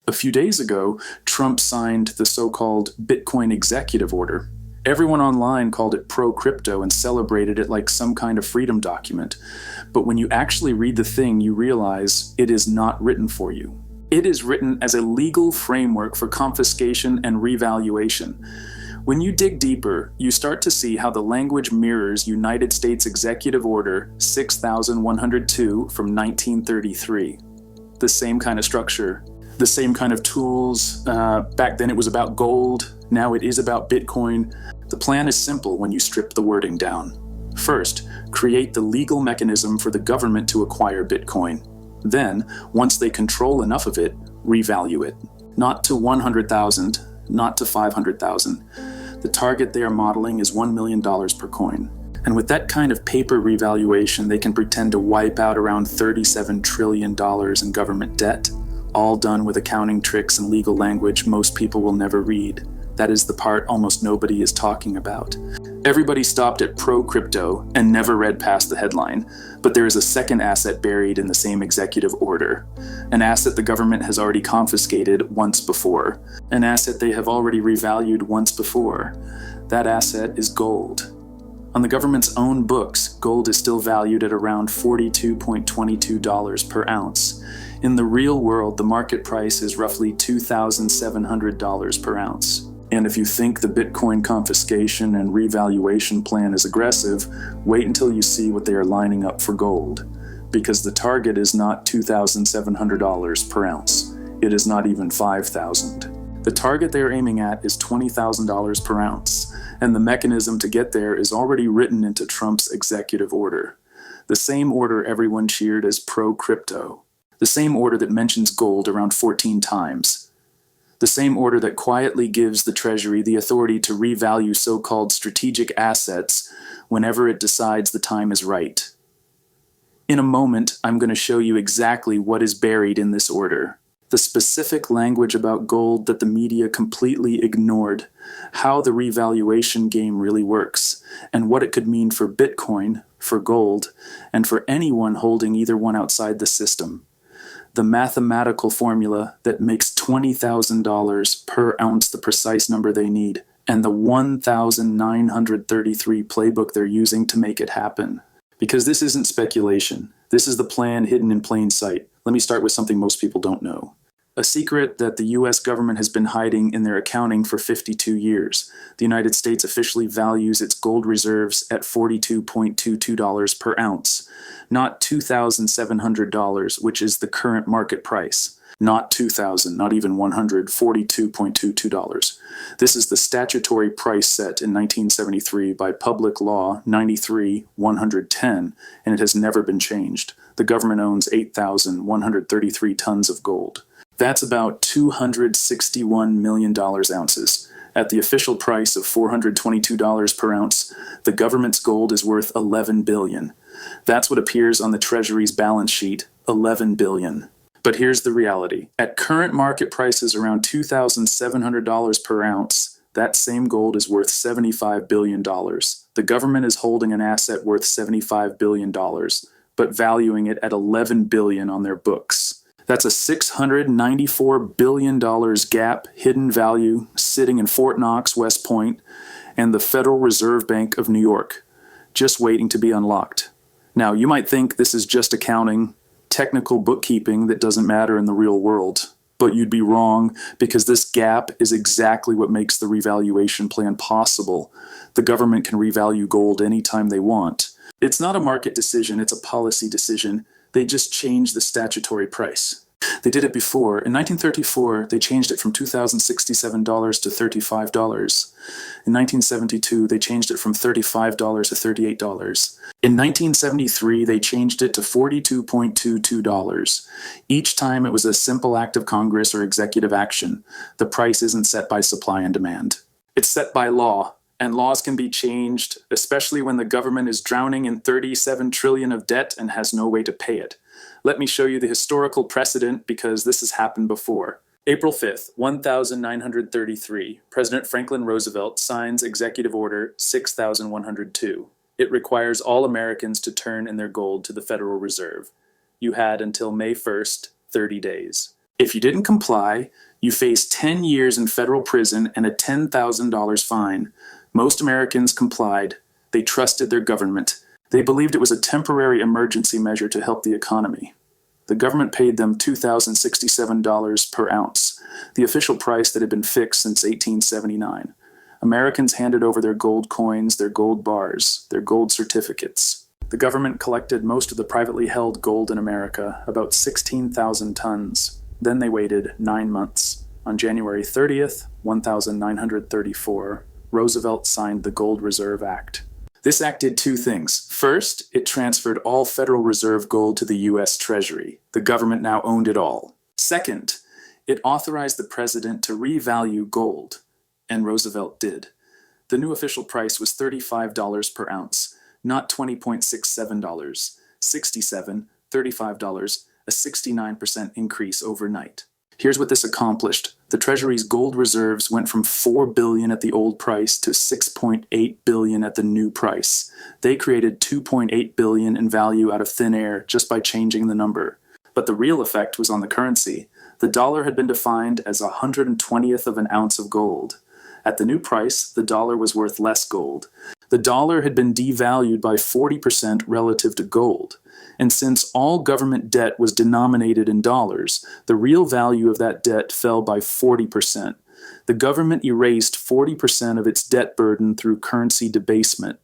A few days ago, Trump signed the so-called Bitcoin executive order. Everyone online called it pro-crypto and celebrated it like some kind of freedom document. But when you actually read the thing, you realize it is not written for you. It is written as a legal framework for confiscation and revaluation. When you dig deeper, you start to see how the language mirrors United States Executive Order 6102 from 1933. The same kind of structure, the same kind of tools. Back then it was about gold, now it is about Bitcoin. The plan is simple when you strip the wording down. First, create the legal mechanism for the government to acquire Bitcoin. Then, once they control enough of it, revalue it. Not to 100,000, not to 500,000. The target they are modeling is $1 million per coin. And with that kind of paper revaluation, they can pretend to wipe out around $37 trillion in government debt, all done with accounting tricks and legal language most people will never read. That is the part almost nobody is talking about. Everybody stopped at pro-crypto and never read past the headline, but there is a second asset buried in the same executive order. An asset the government has already confiscated once before. An asset they have already revalued once before. That asset is gold. On the government's own books, gold is still valued at around $42.22 per ounce. In the real world, the market price is roughly $2,700 per ounce. And if you think the Bitcoin confiscation and revaluation plan is aggressive, wait until you see what they are lining up for gold. Because the target is not $2,700 per ounce. It is not even $5,000. The target they are aiming at is $20,000 per ounce, and the mechanism to get there is already written into Trump's executive order. The same order everyone cheered as pro-crypto. The same order that mentions gold around 14 times. The same order that quietly gives the Treasury the authority to revalue so-called strategic assets whenever it decides the time is right. In a moment, I'm going to show you exactly what is buried in this order. The specific language about gold that the media completely ignored, how the revaluation game really works, and what it could mean for Bitcoin, for gold, and for anyone holding either one outside the system. The mathematical formula that makes $20,000 per ounce the precise number they need, and the 1,933 playbook they're using to make it happen. Because this isn't speculation. This is the plan hidden in plain sight. Let me start with something most people don't know. A secret that the US government has been hiding in their accounting for 52 years. The United States officially values its gold reserves at $42.22 per ounce. Not $2,700, which is the current market price. Not $2,000, not even $100, $42.22. This is the statutory price set in 1973 by Public Law 93-110, and it has never been changed. The government owns 8,133 tons of gold. That's about $261 million ounces. At the official price of $422 per ounce, the government's gold is worth $11 billion. That's what appears on the Treasury's balance sheet, $11 billion. But here's the reality. At current market prices around $2,700 per ounce, that same gold is worth $75 billion. The government is holding an asset worth $75 billion, but valuing it at $11 billion on their books. That's a $694 billion gap, hidden value, sitting in Fort Knox, West Point, and the Federal Reserve Bank of New York, just waiting to be unlocked. Now, you might think this is just accounting, technical bookkeeping that doesn't matter in the real world. But you'd be wrong, because this gap is exactly what makes the revaluation plan possible. The government can revalue gold anytime they want. It's not a market decision, it's a policy decision. They just changed the statutory price. They did it before. In 1934, they changed it from $2,067 to $35. In 1972, they changed it from $35 to $38. In 1973, they changed it to $42.22. Each time it was a simple act of Congress or executive action. The price isn't set by supply and demand. It's set by law. And laws can be changed, especially when the government is drowning in $37 trillion of debt and has no way to pay it. Let me show you the historical precedent, because this has happened before. April 5th, 1933, President Franklin Roosevelt signs Executive Order 6102. It requires all Americans to turn in their gold to the Federal Reserve. You had until May 1st, 30 days. If you didn't comply, you face 10 years in federal prison and a $10,000 fine. Most Americans complied. They trusted their government. They believed it was a temporary emergency measure to help the economy. The government paid them $2,067 per ounce, the official price that had been fixed since 1879. Americans handed over their gold coins, their gold bars, their gold certificates. The government collected most of the privately held gold in America, about 16,000 tons. Then they waited 9 months. On January 30th, 1934, Roosevelt signed the Gold Reserve Act. This act did two things. First, it transferred all Federal Reserve gold to the U.S. Treasury. The government now owned it all. Second, it authorized the president to revalue gold, and Roosevelt did. The new official price was $35 per ounce, not $20.67, $67, $35, a 69% increase overnight. Here's what this accomplished. The Treasury's gold reserves went from $4 billion at the old price to $6.8 billion at the new price. They created $2.8 billion in value out of thin air just by changing the number. But the real effect was on the currency. The dollar had been defined as 120th of an ounce of gold. At the new price, the dollar was worth less gold. The dollar had been devalued by 40% relative to gold. And since all government debt was denominated in dollars, the real value of that debt fell by 40%. The government erased 40% of its debt burden through currency debasement.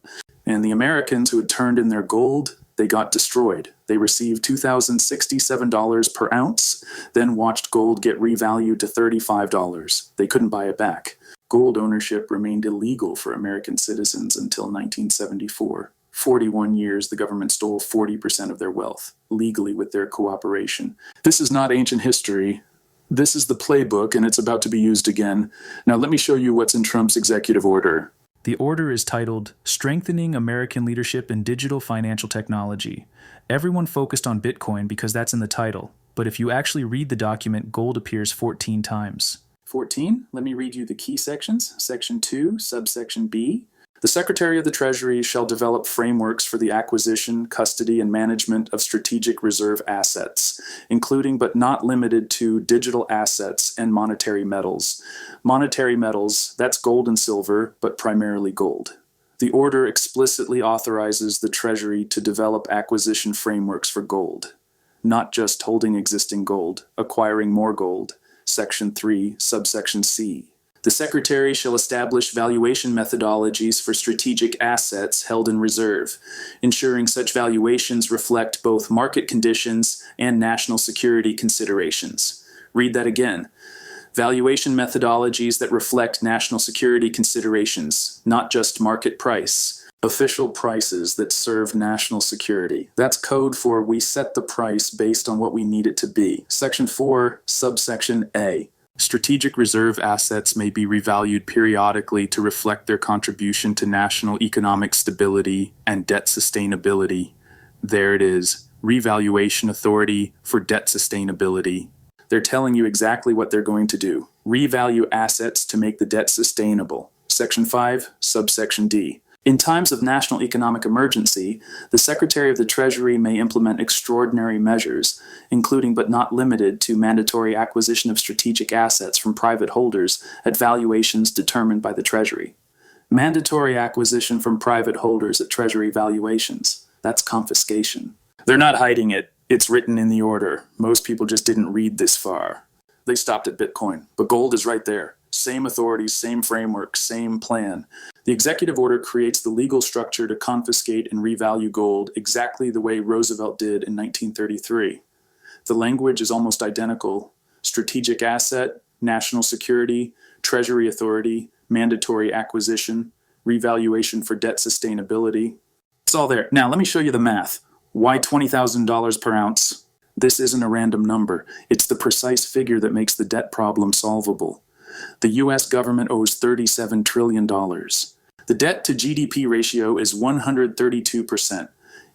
And the Americans who had turned in their gold, they got destroyed. They received $2,067 per ounce, then watched gold get revalued to $35. They couldn't buy it back. Gold ownership remained illegal for American citizens until 1974. 41 years, the government stole 40% of their wealth, legally with their cooperation. This is not ancient history. This is the playbook, and it's about to be used again. Now let me show you what's in Trump's executive order. The order is titled, Strengthening American Leadership in Digital Financial Technology. Everyone focused on Bitcoin because that's in the title, but if you actually read the document, gold appears 14 times. 14? Let me read you the key sections. Section 2, subsection B. The Secretary of the Treasury shall develop frameworks for the acquisition, custody, and management of strategic reserve assets, including but not limited to digital assets and monetary metals. Monetary metals, that's gold and silver, but primarily gold. The order explicitly authorizes the Treasury to develop acquisition frameworks for gold, not just holding existing gold, acquiring more gold. Section 3, subsection C. The Secretary shall establish valuation methodologies for strategic assets held in reserve, ensuring such valuations reflect both market conditions and national security considerations. Read that again. Valuation methodologies that reflect national security considerations, not just market price. Official prices that serve national security. That's code for we set the price based on what we need it to be. Section 4, subsection A. Strategic reserve assets may be revalued periodically to reflect their contribution to national economic stability and debt sustainability. There it is, Revaluation Authority for Debt Sustainability. They're telling you exactly what they're going to do. Revalue assets to make the debt sustainable. Section 5, subsection D. In times of national economic emergency, the Secretary of the Treasury may implement extraordinary measures, including but not limited to mandatory acquisition of strategic assets from private holders at valuations determined by the Treasury. Mandatory acquisition from private holders at Treasury valuations. That's confiscation. They're not hiding it. It's written in the order. Most people just didn't read this far. They stopped at Bitcoin, but gold is right there. Same authorities, same framework, same plan. The executive order creates the legal structure to confiscate and revalue gold exactly the way Roosevelt did in 1933. The language is almost identical. Strategic asset, national security, Treasury authority, mandatory acquisition, revaluation for debt sustainability. It's all there. Now let me show you the math. Why $20,000 per ounce? This isn't a random number. It's the precise figure that makes the debt problem solvable. The U.S. government owes $37 trillion. The debt to GDP ratio is 132%.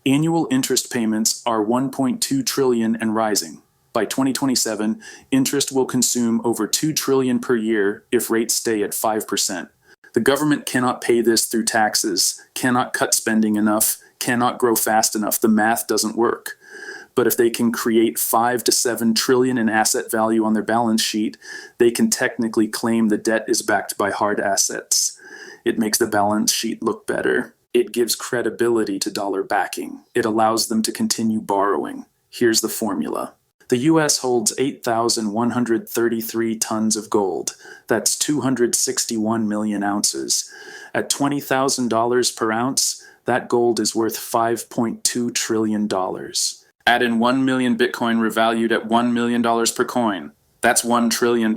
Annual interest payments are $1.2 trillion and rising. By 2027, interest will consume over $2 trillion per year if rates stay at 5%. The government cannot pay this through taxes, cannot cut spending enough, cannot grow fast enough. The math doesn't work. But if they can create 5 to 7 trillion in asset value on their balance sheet, they can technically claim the debt is backed by hard assets. It makes the balance sheet look better. It gives credibility to dollar backing. It allows them to continue borrowing. Here's the formula. The US holds 8,133 tons of gold. That's 261 million ounces. At $20,000 per ounce, that gold is worth $5.2 trillion. Add in 1 million Bitcoin revalued at $1 million per coin. That's $1 trillion.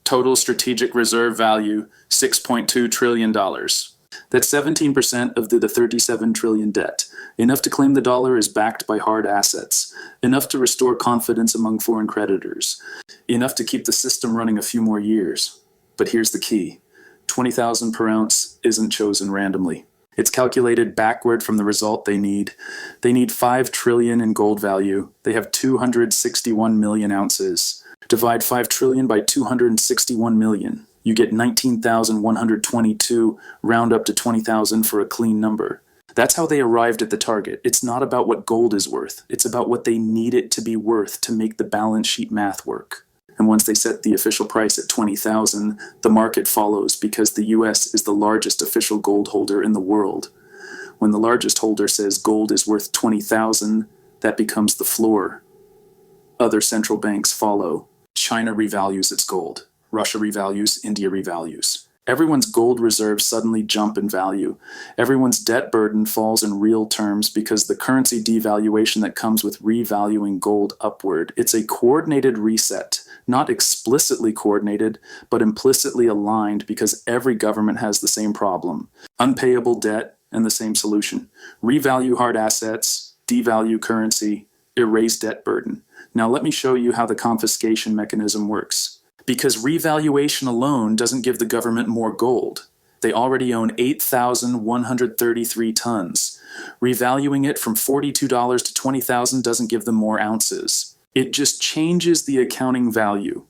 Total strategic reserve value, $6.2 trillion. That's 17% of the 37 trillion debt. Enough to claim the dollar is backed by hard assets. Enough to restore confidence among foreign creditors. Enough to keep the system running a few more years. But here's the key. 20,000 per ounce isn't chosen randomly. It's calculated backward from the result they need. They need 5 trillion in gold value. They have 261 million ounces. Divide 5 trillion by 261 million. You get 19,122, round up to 20,000 for a clean number. That's how they arrived at the target. It's not about what gold is worth. It's about what they need it to be worth to make the balance sheet math work. And once they set the official price at 20,000, the market follows because the US is the largest official gold holder in the world. When the largest holder says gold is worth 20,000, that becomes the floor. Other central banks follow. China revalues its gold. Russia revalues, India revalues. Everyone's gold reserves suddenly jump in value. Everyone's debt burden falls in real terms because the currency devaluation that comes with revaluing gold upward. It's a coordinated reset, not explicitly coordinated, but implicitly aligned because every government has the same problem. Unpayable debt and the same solution. Revalue hard assets, devalue currency, erase debt burden. Now let me show you how the confiscation mechanism works. Because revaluation alone doesn't give the government more gold. They already own 8,133 tons. Revaluing it from $42 to $20,000 doesn't give them more ounces. It just changes the accounting value.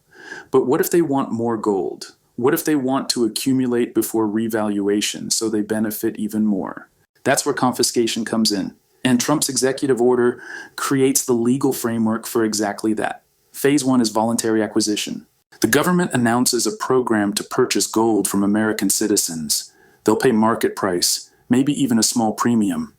But what if they want more gold? What if they want to accumulate before revaluation so they benefit even more? That's where confiscation comes in. And Trump's executive order creates the legal framework for exactly that. Phase 1 is voluntary acquisition. The government announces a program to purchase gold from American citizens. They'll pay market price, maybe even a small premium.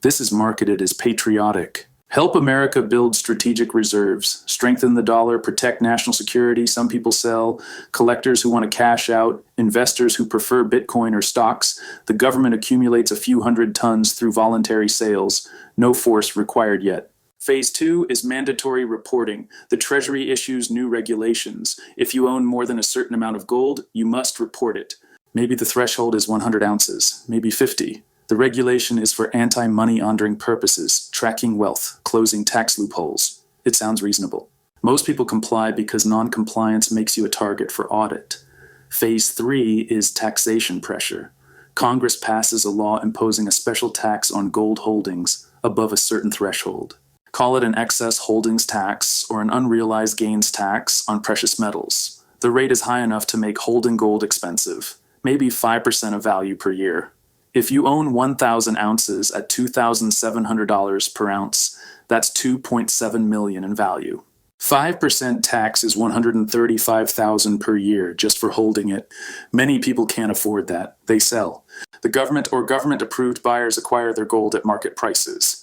This is marketed as patriotic. Help America build strategic reserves, strengthen the dollar, protect national security, some people sell, collectors who want to cash out, investors who prefer Bitcoin or stocks. The government accumulates a few hundred tons through voluntary sales. No force required yet. Phase 2 is mandatory reporting. The Treasury issues new regulations. If you own more than a certain amount of gold, you must report it. Maybe the threshold is 100 ounces, maybe 50. The regulation is for anti-money laundering purposes, tracking wealth, closing tax loopholes. It sounds reasonable. Most people comply because non-compliance makes you a target for audit. Phase 3 is taxation pressure. Congress passes a law imposing a special tax on gold holdings above a certain threshold. Call it an excess holdings tax or an unrealized gains tax on precious metals. The rate is high enough to make holding gold expensive, maybe 5% of value per year. If you own 1,000 ounces at $2,700 per ounce, that's $2.7 million in value. 5% tax is $135,000 per year just for holding it. Many people can't afford that. They sell. The government or government-approved buyers acquire their gold at market prices.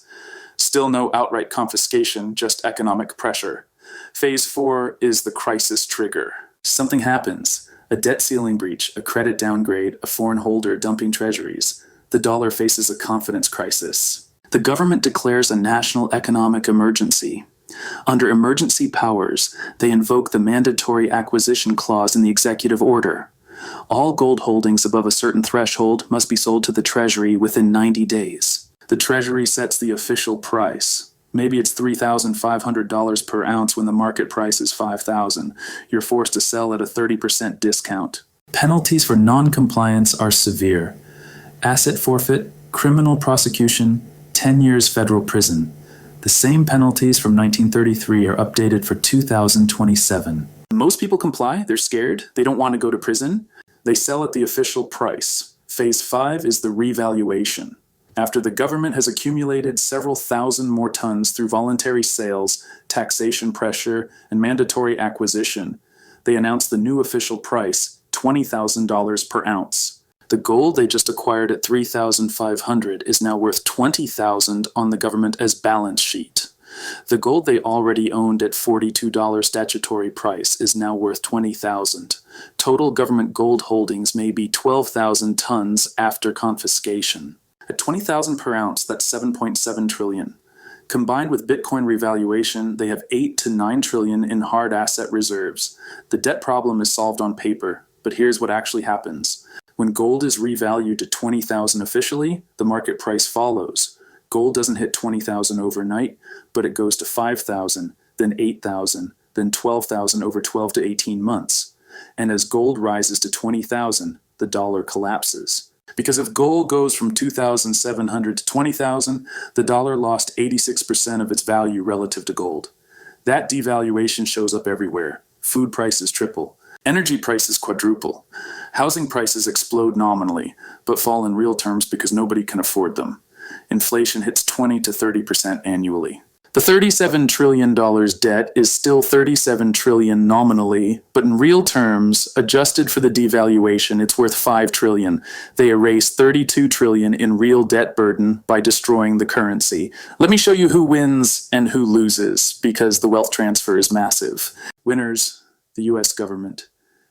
Still no outright confiscation, just economic pressure. Phase 4 is the crisis trigger. Something happens. A debt ceiling breach, a credit downgrade, a foreign holder dumping treasuries. The dollar faces a confidence crisis. The government declares a national economic emergency. Under emergency powers, they invoke the mandatory acquisition clause in the executive order. All gold holdings above a certain threshold must be sold to the Treasury within 90 days. The Treasury sets the official price. Maybe it's $3,500 per ounce when the market price is $5,000. You're forced to sell at a 30% discount. Penalties for non-compliance are severe. Asset forfeit, criminal prosecution, 10 years federal prison. The same penalties from 1933 are updated for 2027. Most people comply. They're scared. They don't want to go to prison. They sell at the official price. Phase 5 is the revaluation. After the government has accumulated several thousand more tons through voluntary sales, taxation pressure, and mandatory acquisition, they announce the new official price, $20,000 per ounce. The gold they just acquired at $3,500 is now worth $20,000 on the government as balance sheet. The gold they already owned at $42 statutory price is now worth $20,000. Total government gold holdings may be 12,000 tons after confiscation. At $20,000 per ounce, that's $7.7 trillion. Combined with Bitcoin revaluation, they have $8 to $9 trillion in hard asset reserves. The debt problem is solved on paper, but here's what actually happens. When gold is revalued to $20,000 officially, the market price follows. Gold doesn't hit $20,000 overnight, but it goes to $5,000, then $8,000, then $12,000 over 12 to 18 months. And as gold rises to $20,000, the dollar collapses. Because if gold goes from $2,700 to $20,000, the dollar lost 86% of its value relative to gold. That devaluation shows up everywhere. Food prices triple. Energy prices quadruple. Housing prices explode nominally, but fall in real terms because nobody can afford them. Inflation hits 20 to 30% annually. The $37 trillion debt is still $37 trillion nominally, but in real terms, adjusted for the devaluation, it's worth $5 trillion. They erase $32 trillion in real debt burden by destroying the currency. Let me show you who wins and who loses, because the wealth transfer is massive. Winners, the US government.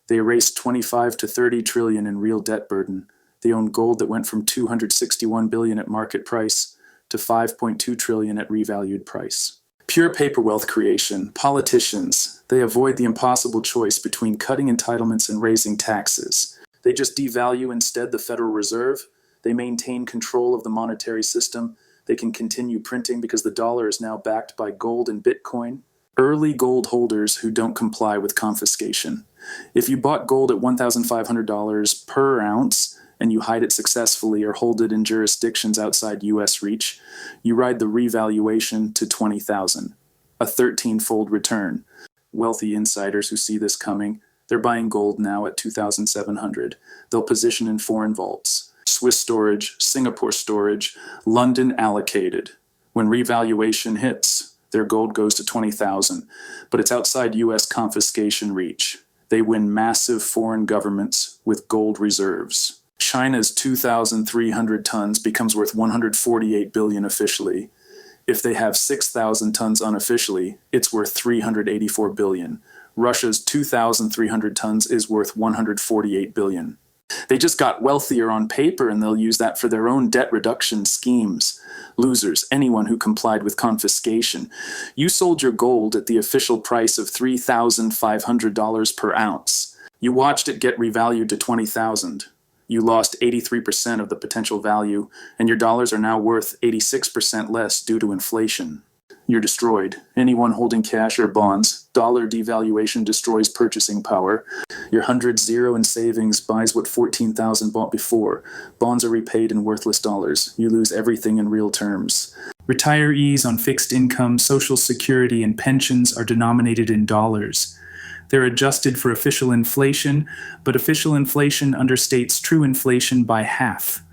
They erased 25 to 30 trillion in real debt burden. They own gold that went from 261 billion at market price to 5.2 trillion at revalued price. Pure paper wealth creation. Politicians, they avoid the impossible choice between cutting entitlements and raising taxes. They just devalue instead the Federal Reserve. They maintain control of the monetary system. They can continue printing because the dollar is now backed by gold and Bitcoin. Early gold holders who don't comply with confiscation. If you bought gold at $1,500 per ounce, and you hide it successfully or hold it in jurisdictions outside US reach, you ride the revaluation to $20,000, a 13-fold return. Wealthy insiders who see this coming, they're buying gold now at $2,700. They'll position in foreign vaults, Swiss storage, Singapore storage, London allocated. When revaluation hits, their gold goes to $20,000, but it's outside US confiscation reach. They win massive foreign governments with gold reserves. China's 2,300 tons becomes worth $148 billion officially. If they have 6,000 tons unofficially, it's worth $384 billion. Russia's 2,300 tons is worth $148 billion. They just got wealthier on paper, and they'll use that for their own debt reduction schemes. Losers, anyone who complied with confiscation. You sold your gold at the official price of $3,500 per ounce. You watched it get revalued to $20,000. You lost 83% of the potential value, and your dollars are now worth 86% less due to inflation. You're destroyed. Anyone holding cash or bonds, dollar devaluation destroys purchasing power. Your $100 in savings buys what $14,000 bought before. Bonds are repaid in worthless dollars. You lose everything in real terms. Retirees on fixed income, Social Security, and pensions are denominated in dollars. They're adjusted for official inflation, but official inflation understates true inflation by half.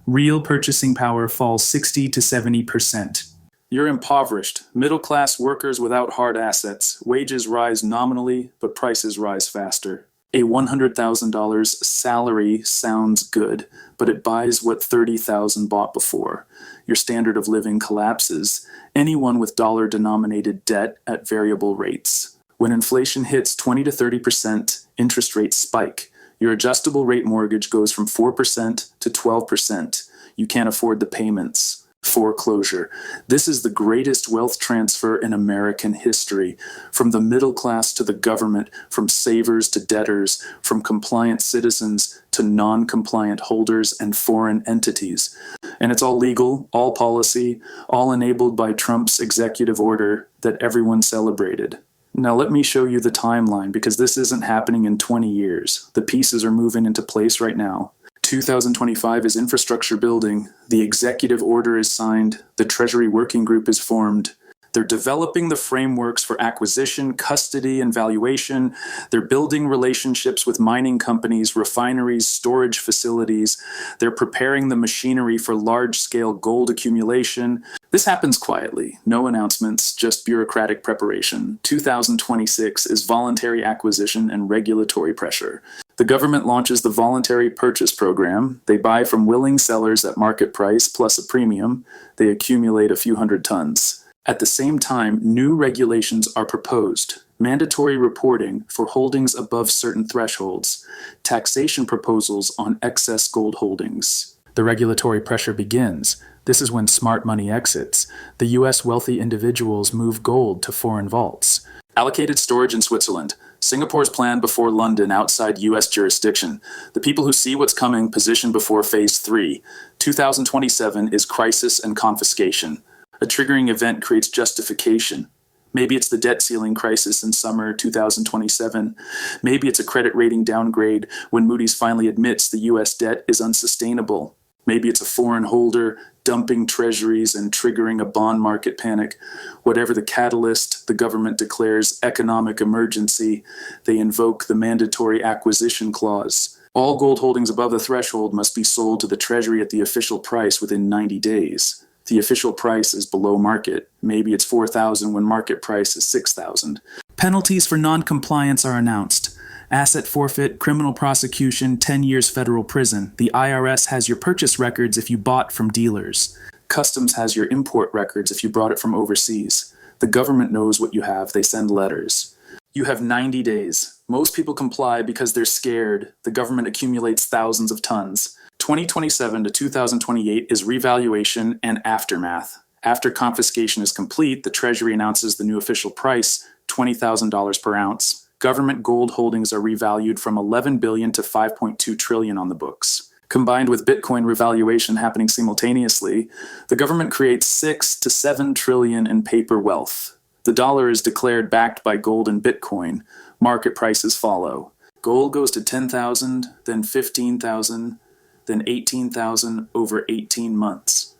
Real purchasing power falls 60 to 70%. You're impoverished, middle-class workers without hard assets. Wages rise nominally, but prices rise faster. A $100,000 salary sounds good, but it buys what $30,000 bought before. Your standard of living collapses. Anyone with dollar-denominated debt at variable rates. When inflation hits 20 to 30%, interest rates spike. Your adjustable rate mortgage goes from 4% to 12%. You can't afford the payments. Foreclosure. This is the greatest wealth transfer in American history. From the middle class to the government, from savers to debtors, from compliant citizens to non-compliant holders and foreign entities. And it's all legal, all policy, all enabled by Trump's executive order that everyone celebrated. Now let me show you the timeline, because this isn't happening in 20 years. The pieces are moving into place right now. 2025 is infrastructure building. The executive order is signed. The Treasury working group is formed. They're developing the frameworks for acquisition, custody, and valuation. They're building relationships with mining companies, refineries, storage facilities. They're preparing the machinery for large-scale gold accumulation. This happens quietly. No announcements, just bureaucratic preparation. 2026 is voluntary acquisition and regulatory pressure. The government launches the voluntary purchase program. They buy from willing sellers at market price plus a premium. They accumulate a few hundred tons. At the same time, new regulations are proposed. Mandatory reporting for holdings above certain thresholds. Taxation proposals on excess gold holdings. The regulatory pressure begins. This is when smart money exits. The U.S. wealthy individuals move gold to foreign vaults. Allocated storage in Switzerland. Singapore's plan before London outside U.S. jurisdiction. The people who see what's coming position before Phase 3. 2027 is crisis and confiscation. A triggering event creates justification. Maybe it's the debt ceiling crisis in summer 2027. Maybe it's a credit rating downgrade when Moody's finally admits the U.S. debt is unsustainable. Maybe it's a foreign holder dumping treasuries and triggering a bond market panic. Whatever the catalyst, the government declares economic emergency. They invoke the mandatory acquisition clause. All gold holdings above the threshold must be sold to the Treasury at the official price within 90 days. The official price is below market. Maybe it's $4,000 when market price is $6,000. Penalties for non-compliance are announced. Asset forfeit, criminal prosecution, 10 years federal prison. The IRS has your purchase records if you bought from dealers. Customs has your import records if you brought it from overseas. The government knows what you have. They send letters. You have 90 days. Most people comply because they're scared. The government accumulates thousands of tons. 2027 to 2028 is revaluation and aftermath. After confiscation is complete, the Treasury announces the new official price, $20,000 per ounce. Government gold holdings are revalued from $11 billion to $5.2 trillion on the books. Combined with Bitcoin revaluation happening simultaneously, the government creates 6 to 7 trillion in paper wealth. The dollar is declared backed by gold and Bitcoin. Market prices follow. Gold goes to 10,000, then 15,000, then 18,000 over 18 months.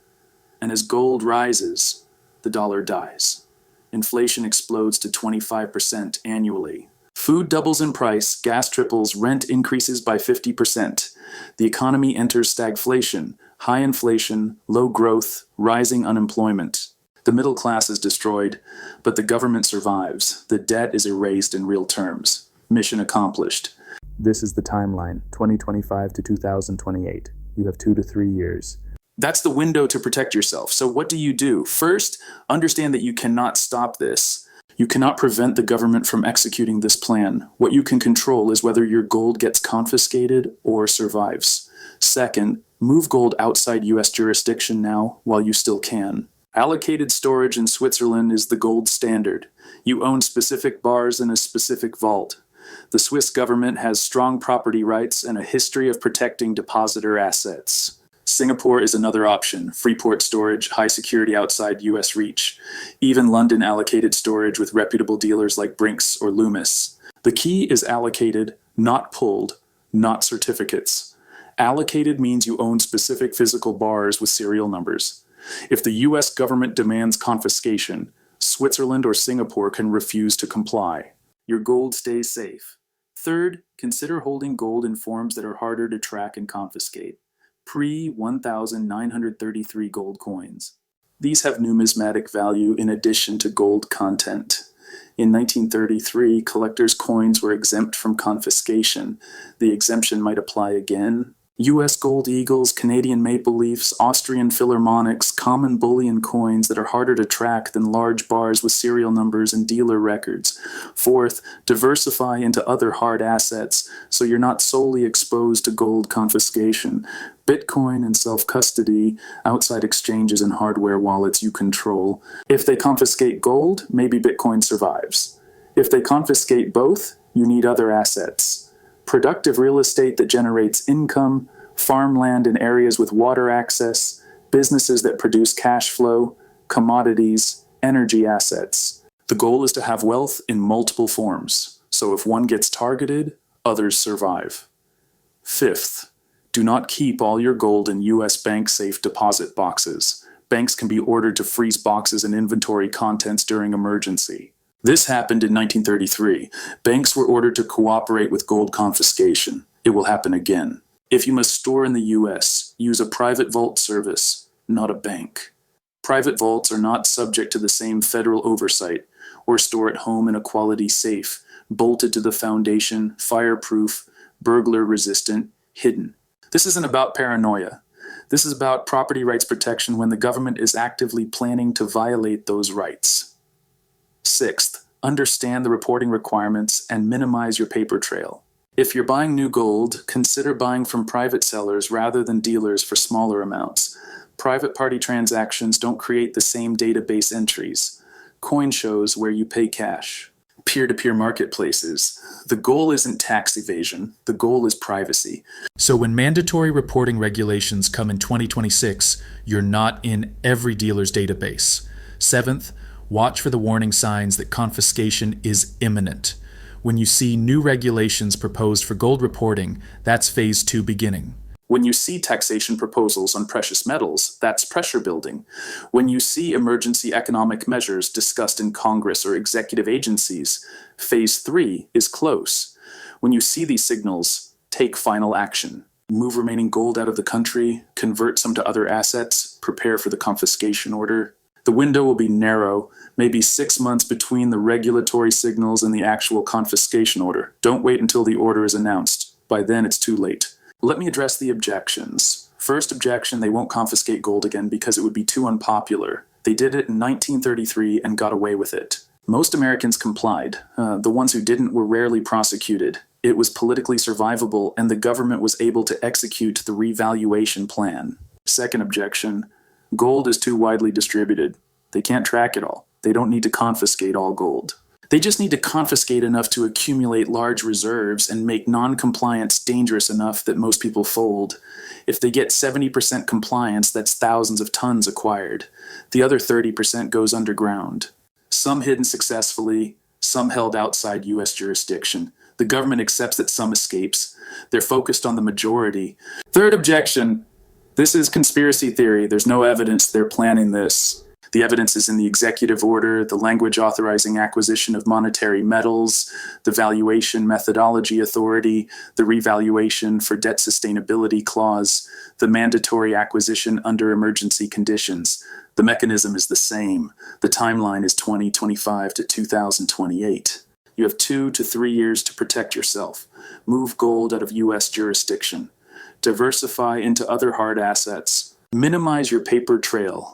And as gold rises, the dollar dies. Inflation explodes to 25% annually. Food doubles in price, gas triples, rent increases by 50%. The economy enters stagflation, high inflation, low growth, rising unemployment. The middle class is destroyed, but the government survives. The debt is erased in real terms. Mission accomplished. This is the timeline, 2025 to 2028. You have 2 to 3 years. That's the window to protect yourself. So what do you do? First, understand that you cannot stop this. You cannot prevent the government from executing this plan. What you can control is whether your gold gets confiscated or survives. Second, move gold outside U.S. jurisdiction now while you still can. Allocated storage in Switzerland is the gold standard. You own specific bars in a specific vault. The Swiss government has strong property rights and a history of protecting depositor assets. Singapore is another option. Freeport storage, high security outside U.S. reach. Even London allocated storage with reputable dealers like Brinks or Loomis. The key is allocated, not pulled, not certificates. Allocated means you own specific physical bars with serial numbers. If the U.S. government demands confiscation, Switzerland or Singapore can refuse to comply. Your gold stays safe. Third, consider holding gold in forms that are harder to track and confiscate. Pre-1933 gold coins. These have numismatic value in addition to gold content. In 1933, collectors' coins were exempt from confiscation. The exemption might apply again. U.S. gold eagles, Canadian maple leafs, Austrian philharmonics, common bullion coins that are harder to track than large bars with serial numbers and dealer records. Fourth, diversify into other hard assets so you're not solely exposed to gold confiscation. Bitcoin and self-custody, outside exchanges and hardware wallets you control. If they confiscate gold, maybe Bitcoin survives. If they confiscate both, you need other assets. Productive real estate that generates income, farmland in areas with water access, businesses that produce cash flow, commodities, energy assets. The goal is to have wealth in multiple forms, so if one gets targeted, others survive. Fifth, do not keep all your gold in U.S. bank safe deposit boxes. Banks can be ordered to freeze boxes and inventory contents during emergency. This happened in 1933. Banks were ordered to cooperate with gold confiscation. It will happen again. If you must store in the US, use a private vault service, not a bank. Private vaults are not subject to the same federal oversight, or store at home in a quality safe, bolted to the foundation, fireproof, burglar-resistant, hidden. This isn't about paranoia. This is about property rights protection when the government is actively planning to violate those rights. Sixth, understand the reporting requirements and minimize your paper trail. If you're buying new gold, consider buying from private sellers rather than dealers for smaller amounts. Private party transactions don't create the same database entries. Coin shows where you pay cash. Peer-to-peer marketplaces. The goal isn't tax evasion, the goal is privacy. So when mandatory reporting regulations come in 2026, you're not in every dealer's database. Seventh, watch for the warning signs that confiscation is imminent. When you see new regulations proposed for gold reporting, that's phase 2 beginning. When you see taxation proposals on precious metals, that's pressure building. When you see emergency economic measures discussed in Congress or executive agencies, phase 3 is close. When you see these signals, take final action. Move remaining gold out of the country, convert some to other assets, prepare for the confiscation order. The window will be narrow, maybe 6 months between the regulatory signals and the actual confiscation order. Don't wait until the order is announced. By then, it's too late. Let me address the objections. First objection, they won't confiscate gold again because it would be too unpopular. They did it in 1933 and got away with it. Most Americans complied. The ones who didn't were rarely prosecuted. It was politically survivable, and the government was able to execute the revaluation plan. Second objection, gold is too widely distributed. They can't track it all. They don't need to confiscate all gold. They just need to confiscate enough to accumulate large reserves and make non-compliance dangerous enough that most people fold. If they get 70% compliance, that's thousands of tons acquired. The other 30% goes underground. Some hidden successfully, some held outside US jurisdiction. The government accepts that some escapes. They're focused on the majority. Third objection, this is conspiracy theory. There's no evidence they're planning this. The evidence is in the executive order, the language authorizing acquisition of monetary metals, the valuation methodology authority, the revaluation for debt sustainability clause, the mandatory acquisition under emergency conditions. The mechanism is the same. The timeline is 2025 to 2028. You have 2 to 3 years to protect yourself. Move gold out of US jurisdiction. Diversify into other hard assets. Minimize your paper trail.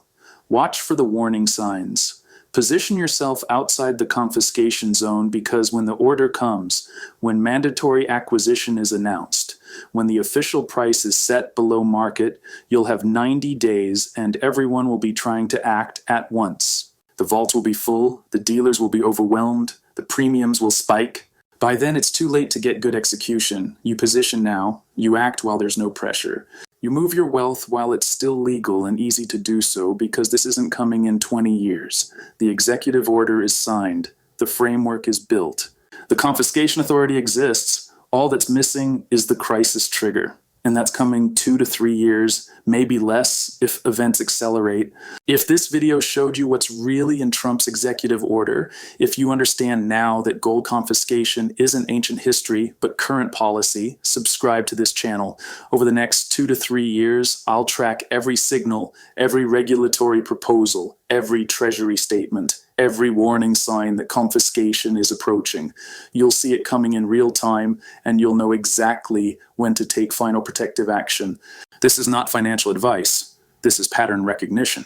Watch for the warning signs. Position yourself outside the confiscation zone because when the order comes, when mandatory acquisition is announced, when the official price is set below market, you'll have 90 days and everyone will be trying to act at once. The vaults will be full, the dealers will be overwhelmed, the premiums will spike. By then, it's too late to get good execution. You position now, you act while there's no pressure. You move your wealth while it's still legal and easy to do so because this isn't coming in 20 years. The executive order is signed. The framework is built. The confiscation authority exists. All that's missing is the crisis trigger. And that's coming 2 to 3 years, maybe less if events accelerate. If this video showed you what's really in Trump's executive order, if you understand now that gold confiscation isn't ancient history but current policy, subscribe to this channel. Over the next 2 to 3 years, I'll track every signal, every regulatory proposal, every Treasury statement, every warning sign that confiscation is approaching. You'll see it coming in real time, and you'll know exactly when to take final protective action. This is not financial advice. This is pattern recognition.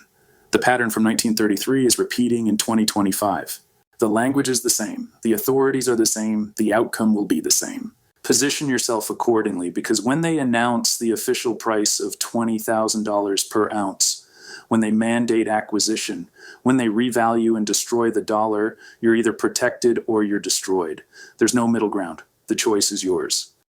The pattern from 1933 is repeating in 2025. The language is the same. The authorities are the same. The outcome will be the same. Position yourself accordingly, because when they announce the official price of $20,000 per ounce, when they mandate acquisition, when they revalue and destroy the dollar, you're either protected or you're destroyed. There's no middle ground. The choice is yours.